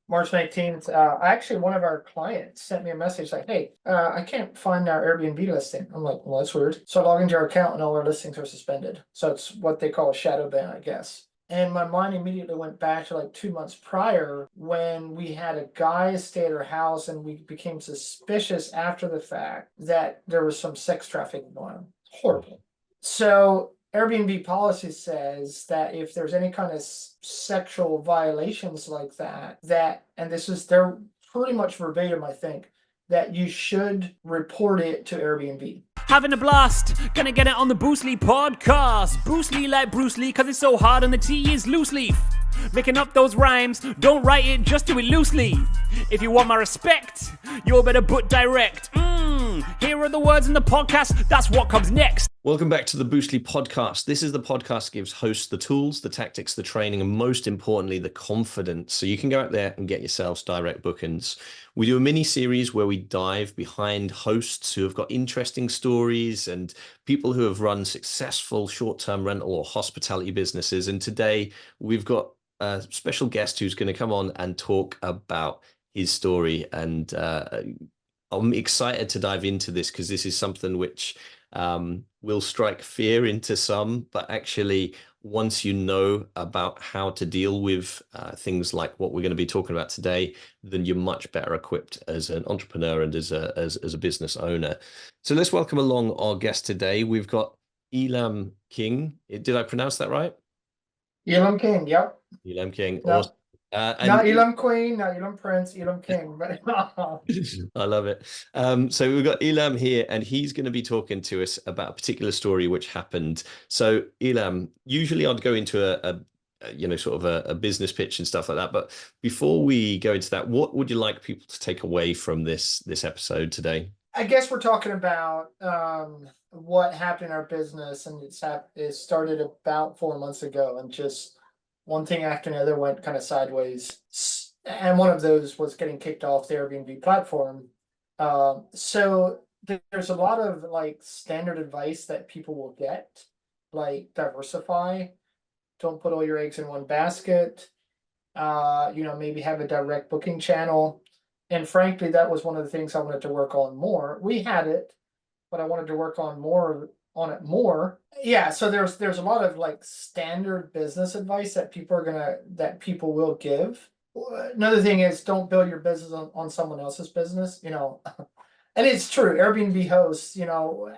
March 19th, actually one of our clients sent me a message like, hey, I can't find our Airbnb listing. I'm like, well, that's weird. So I log into our account and all our listings are suspended. So it's what they call a shadow ban, I guess. And my mind immediately went back to like 2 months prior when we had a guy stay at our house and we became suspicious after the fact that there was some sex trafficking going on. Horrible. So Airbnb policy says that if there's any kind of sexual violations like that, and this is, they're pretty much verbatim, I think, that you should report it to Airbnb. Having a blast, gonna get it on the Bruce Lee podcast. Bruce Lee like Bruce Lee, cause it's so hard and the T is loose leaf. Making up those rhymes, don't write it, just do it loosely. If you want my respect, you better put direct. Here are the words in the podcast, that's what comes next. Welcome back to the Bruce Lee podcast. This is the podcast that gives hosts the tools, the tactics, the training, and most importantly, the confidence. So you can go out there and get yourselves direct bookings. We do a mini series where we dive behind hosts who have got interesting stories and people who have run successful short-term rental or hospitality businesses. And today we've got a special guest who's going to come on and talk about his story. And I'm excited to dive into this because this is something which will strike fear into some, but actually once you know about how to deal with things like what we're going to be talking about today, then you're much better equipped as an entrepreneur and as a business owner. So let's welcome along our guest today. We've got Elam King. Did I pronounce that right? Elam King, yep. Elam King. No. Awesome. Not Elam Queen, not Elam Prince, Elam King. But I love it. So we've got Elam here, and he's going to be talking to us about a particular story which happened. So Elam, usually I'd go into a business pitch and stuff like that. But before we go into that, what would you like people to take away from this episode today? I guess we're talking about what happened in our business, and it started about 4 months ago, and just one thing after another went kind of sideways. And one of those was getting kicked off the Airbnb platform. So there's a lot of like standard advice that people will get, like diversify, don't put all your eggs in one basket, maybe have a direct booking channel. And frankly, that was one of the things I wanted to work on more. We had it, but I wanted to work on it more. Yeah, so there's a lot of like standard business advice that people will give. Another thing is don't build your business on someone else's business, And it's true, Airbnb hosts, we're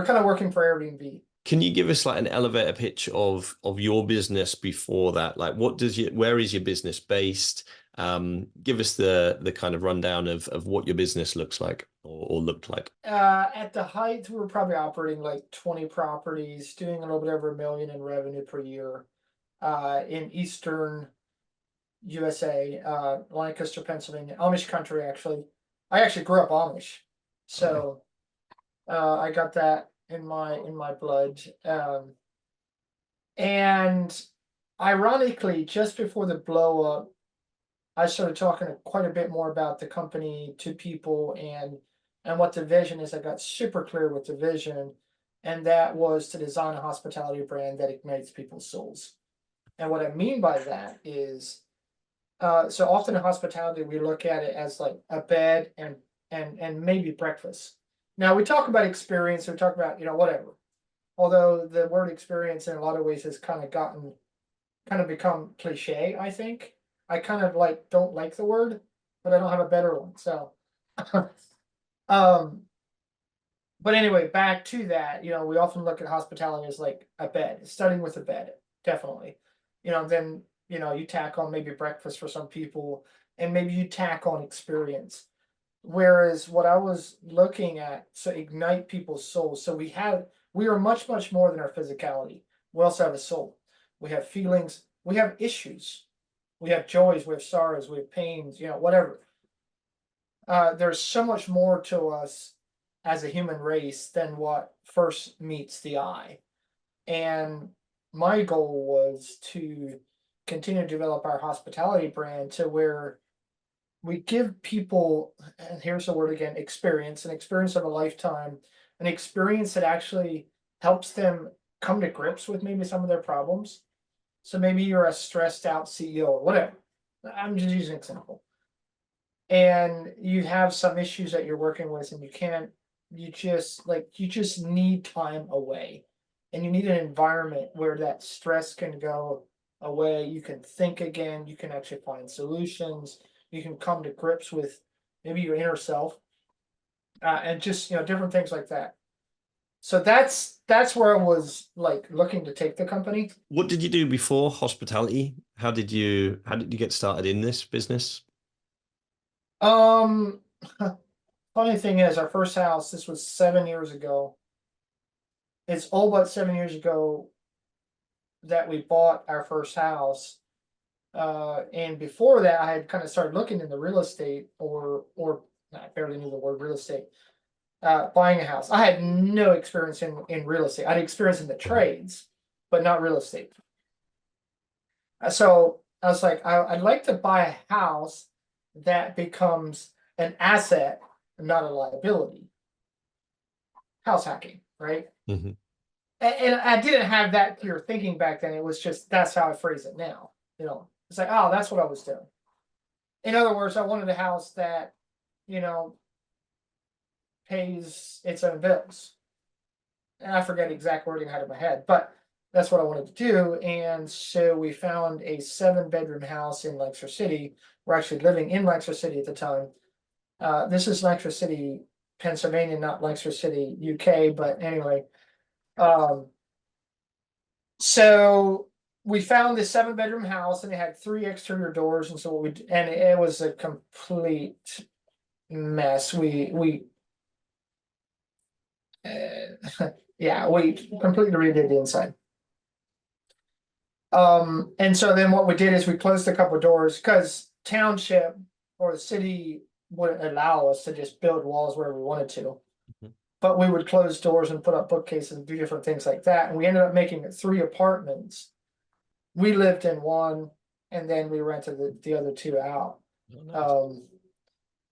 kind of working for Airbnb. Can you give us like an elevator pitch of your business before that? Like where is your business based? Give us the kind of rundown of what your business looks like or looked like. At the height, we were probably operating like 20 properties, doing a little bit over $1 million in revenue per year, in Eastern USA, Lancaster, Pennsylvania, Amish country, actually. I actually grew up Amish. So, I got that in my blood. And ironically, just before the blow up, I started talking quite a bit more about the company to people and what the vision is. I got super clear with the vision, and that was to design a hospitality brand that ignites people's souls. And what I mean by that is, so often in hospitality, we look at it as like a bed and maybe breakfast. Now we talk about experience, we talk about, whatever. Although the word experience in a lot of ways has kind of become cliche, I think. I kind of don't like the word, but I don't have a better one. So, but anyway, back to that, we often look at hospitality as like a bed, starting with a bed, definitely. Then, you tack on maybe breakfast for some people, and maybe you tack on experience. Whereas what I was looking at, so ignite people's souls. So we are much, much more than our physicality. We also have a soul. We have feelings, we have issues. We have joys, we have sorrows, we have pains, whatever. There's so much more to us as a human race than what first meets the eye. And my goal was to continue to develop our hospitality brand to where we give people, and here's the word again, experience, an experience of a lifetime, an experience that actually helps them come to grips with maybe some of their problems. So maybe you're a stressed out CEO or whatever. I'm just using an example. And you have some issues that you're working with and you just need time away. And you need an environment where that stress can go away. You can think again, you can actually find solutions, you can come to grips with maybe your inner self, and just, different things like that. So that's where I was like looking to take the company. What did you do before hospitality? How did you get started in this business? Um, funny thing is, our first house, this was 7 years ago. It's all but 7 years ago that we bought our first house. And before that, I had kind of started looking into real estate, or I barely knew the word real estate. Buying a house. I had no experience in real estate. I had experience in the trades, but not real estate. So I was like, I'd like to buy a house that becomes an asset, not a liability. House hacking, right? Mhm. And I didn't have that pure thinking back then. It was just that's how I phrase it now. It's like, oh, that's what I was doing. In other words, I wanted a house that, you know, pays its own bills. And I forget exact wording out of my head, but that's what I wanted to do. And so we found a 7-bedroom house in Lancaster City. We're actually living in Lancaster City at the time. This is Lancaster City, Pennsylvania, not Lancaster City, UK. But anyway, so we found this 7-bedroom house, and it had 3 exterior doors. And so and it was a complete mess. Yeah, we completely redid the inside. And so then what we did is we closed a couple of doors because township or the city wouldn't allow us to just build walls where we wanted to. Mhm. But we would close doors and put up bookcases and do different things like that. And we ended up making it 3 apartments. We lived in one, and then we rented the other 2 out. Oh, nice.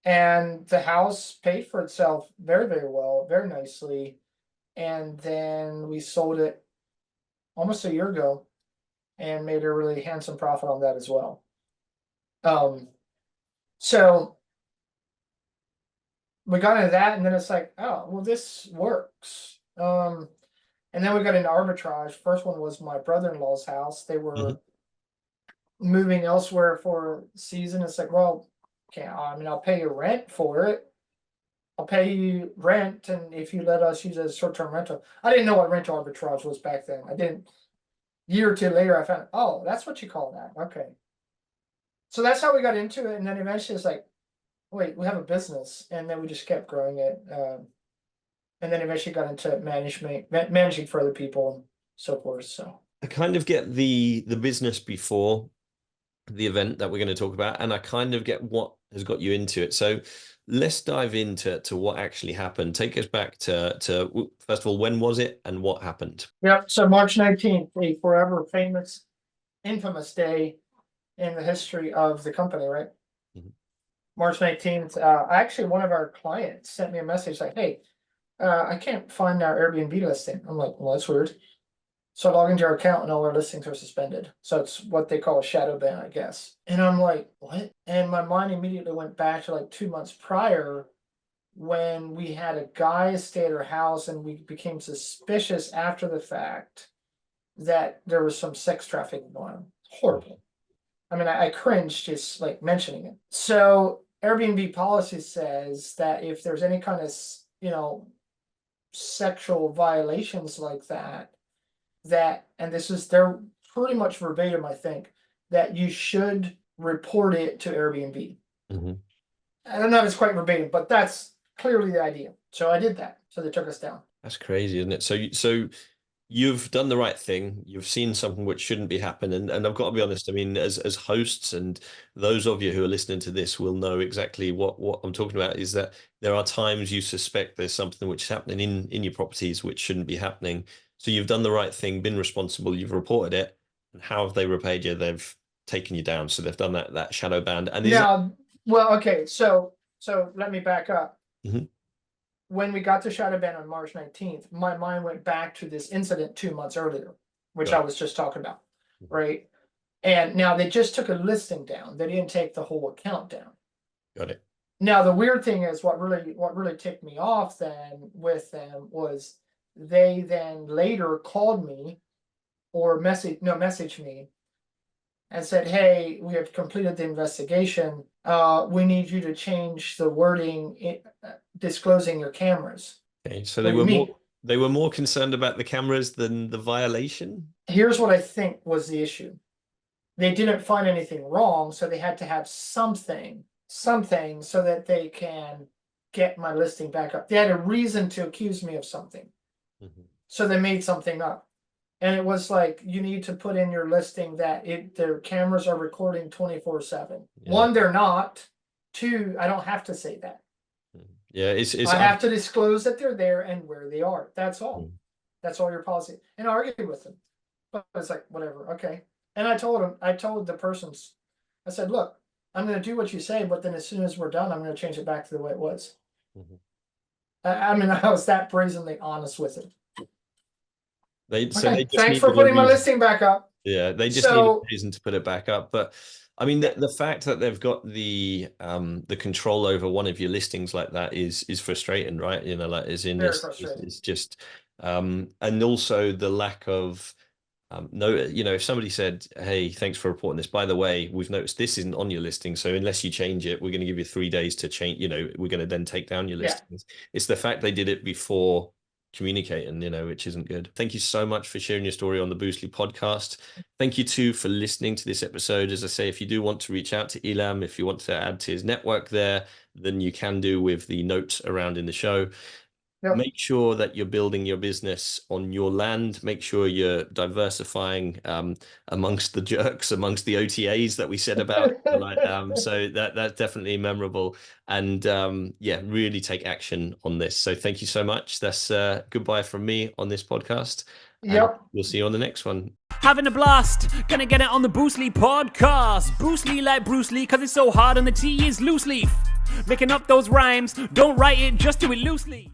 And the house paid for itself very, very well, very nicely. And then we sold it almost a year ago and made a really handsome profit on that as well. So we got into that, and then it's like, oh, well, this works. And then we got into arbitrage. First one was my brother-in-law's house. They were Mhm. moving elsewhere for a season. It's like, well, I'll pay you rent for it. I'll pay you rent, and if you let us use it as short-term rental. I didn't know what rental arbitrage was back then. I didn't. Year or 2 later, I found, oh, that's what you call that. Okay. So that's how we got into it, and then eventually it's like, wait, we have a business, and then we just kept growing it, and then eventually got into managing for other people, and so forth. So I kind of get the business before the event that we're going to talk about, and I kind of get what has got you into it. So let's dive into what actually happened. Take us back to first of all, when was it and what happened? yep. So March 19th, a forever famous, infamous day in the history of the company, right? Mhm. March 19th. Actually, one of our clients sent me a message like, hey, I can't find our Airbnb listing. I'm like, well, that's weird. So I log into our account and all our listings are suspended. So it's what they call a shadow ban, I guess. And I'm like, what? And my mind immediately went back to like 2 months prior when we had a guy stay at our house, and we became suspicious after the fact that there was some sex trafficking going on. Horrible. I mean, I cringe just like mentioning it. So Airbnb policy says that if there's any kind of, sexual violations like that, and they're pretty much verbatim, I think, that you should report it to Airbnb. Mhm. I don't know if it's quite verbatim, but that's clearly the idea. So I did that. So they took us down. That's crazy, isn't it? So you've done the right thing. You've seen something which shouldn't be happening. And I've got to be honest, I mean, as hosts and those of you who are listening to this will know exactly what I'm talking about, is that there are times you suspect there's something which is happening in your properties which shouldn't be happening. So you've done the right thing, been responsible, you've reported it. And how have they repaid you? They've taken you down. So they've done that shadow band. And is that Now, well, okay, so let me back up. Mhm. When we got to shadow ban on March 19th, my mind went back to this incident 2 months earlier, which I Right. was just talking about, Mhm. right? And now they just took a listing down. They didn't take the whole account down. Got it. Now the weird thing is what really ticked me off then with them was they then later called me or messaged me and said, "Hey, we have completed the investigation. We need you to change the wording disclosing your cameras." Okay, so What do you mean? they were more concerned about the cameras than the violation. Here's what I think was the issue. They didn't find anything wrong, so they had to have something so that they can get my listing back up. They had a reason to accuse me of something. Mhm. So they made something up. And it was like, you need to put in your listing that their cameras are recording 24/7. Yeah. One, they're not. Two, I don't have to say that. Yeah, it's I have to disclose that they're there and where they are. That's all. Mm. That's all your policy. And I argued with them. But I was like, whatever, okay. And I told the persons, I said, look, I'm gonna do what you say, but then as soon as we're done, I'm gonna change it back to the way it was. Mhm. I mean, I was that brazenly honest with it. They Okay, they just thanks needed for a putting my reason. listing back up. Yeah, they just need a So reason to put it back up. But I mean, the fact that they've got the control over one of your listings like that is frustrating, right? You know, like is in very this frustrating. it's just and also the lack of no, you know, if somebody said, "Hey, thanks for reporting this. By the way, we've noticed this isn't on your listing, so unless you change it, we're going to give you 3 days to change. You know, we're going to then take down your Yeah. listings." It's the fact they did it before communicating, you know, which isn't good. Thank you so much for sharing your story on the Boostly podcast. Thank you too for listening to this episode. As I say, if you do want to reach out to Elam, if you want to add to his network there, then you can do with the notes around in the show. Yep. Make sure that you're building your business on your land. Make sure you're diversifying amongst the jerks, amongst the OTAs that we said about. So that's definitely memorable. And yeah, really take action on this. So thank you so much. That's goodbye from me on this podcast. Yep. We'll see you on the next one. Having a blast, gonna get it on the Boostly podcast. Boostly like Bruce Lee, cause it's so hard and the T is loose leaf. Making up those rhymes, don't write it, just do it loosely.